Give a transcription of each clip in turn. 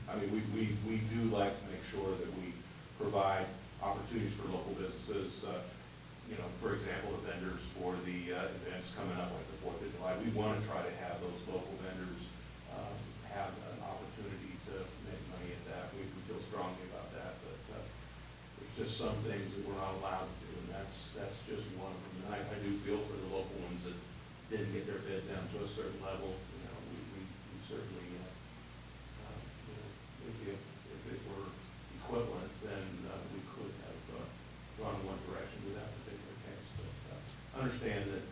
I mean, we do like to make sure that we provide opportunities for local businesses. You know, for example, the vendors for the events coming up like the 4th of July, we want to try to have those local vendors have an opportunity to make money at that. We feel strongly about that, but there's just some things that we're not allowed to do, and that's just one of them. And I do feel for the local ones that didn't get their bid down to a certain level. You know, we certainly, you know, if it were equivalent, then we could have gone in one direction with that particular case. But understand that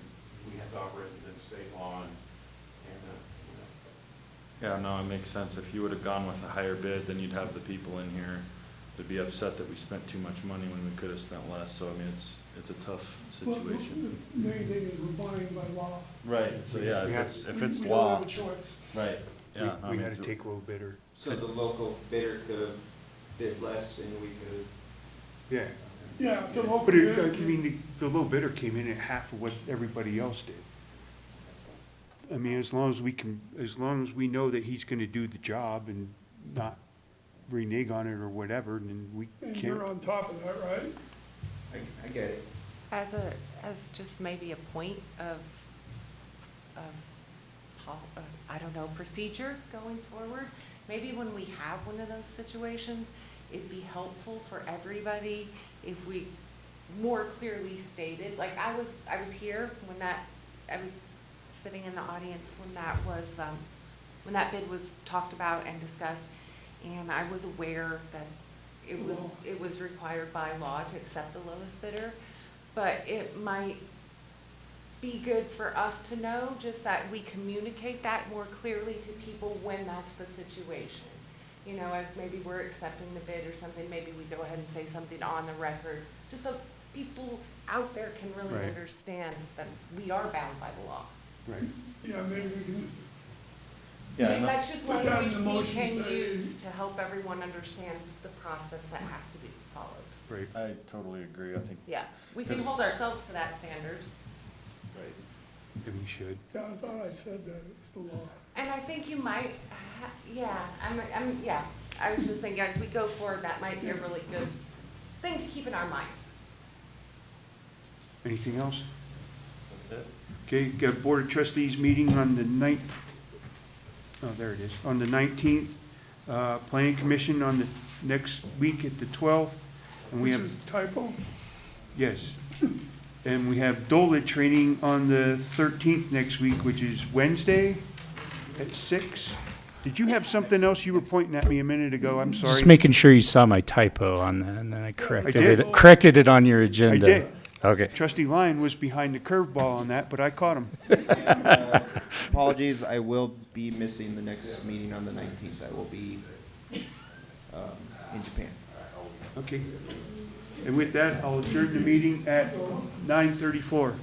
we have to operate within state law, and you know. Yeah, no, it makes sense. If you would have gone with a higher bid, then you'd have the people in here that'd be upset that we spent too much money when we could have spent less. So I mean, it's a tough situation. The main thing is we're buying by law. Right, so yeah, if it's We law, don't have a choice. right, yeah. I We mean, had to it's- take a little bidder. So the local bidder could have bid less and we could have. Yeah. Yeah, if the local But it, I bid- mean, the low bidder came in at half of what everybody else did. I mean, as long as we know that he's gonna do the job and not renege on it or whatever, then we And can't. you're on top of that, right? I get it. As just maybe a point of, I don't know, procedure going forward, maybe when we have one of those situations, it'd be helpful for everybody if we more clearly stated, like I was here when I was sitting in the audience when that bid was talked about and discussed, and I was aware that it was required by law to accept the lowest bidder, but it might be good for us to know, just that we communicate that more clearly to people when that's the situation. You know, as maybe we're accepting the bid or something, maybe we go ahead and say something on the record, just so people out there can really Right. understand that we are bound by the law. Right. Yeah, maybe we can, Yeah, Maybe no- that's just Put that in language the we motion, can say- use to help everyone understand the process that has to be followed. Right. I totally agree, I think, Yeah, we can 'Cause- hold ourselves to that standard. right. And we should. yeah, I thought I said that, it's the law. And I think you might, yeah, I was just thinking, as we go forward, that might be a really good thing to keep in our minds. Anything else? That's it. Okay, got Board of Trustees meeting on the there it is, on the 19th. Planning Commission on the next week at the 12th. And we Which have, is typo. yes. And we have DOLA training on the 13th next week, which is Wednesday at 6. Did you have something else you were pointing at me a minute ago? I'm sorry. Just making sure you saw my typo on that, and then I did. corrected it on your I agenda. did. Okay. Trustee Lyon was behind the curveball on that, but I caught him. Apologies, I will be missing the next meeting on the 19th. I will be in Japan. Okay. And with that, I'll adjourn the meeting at 9:34.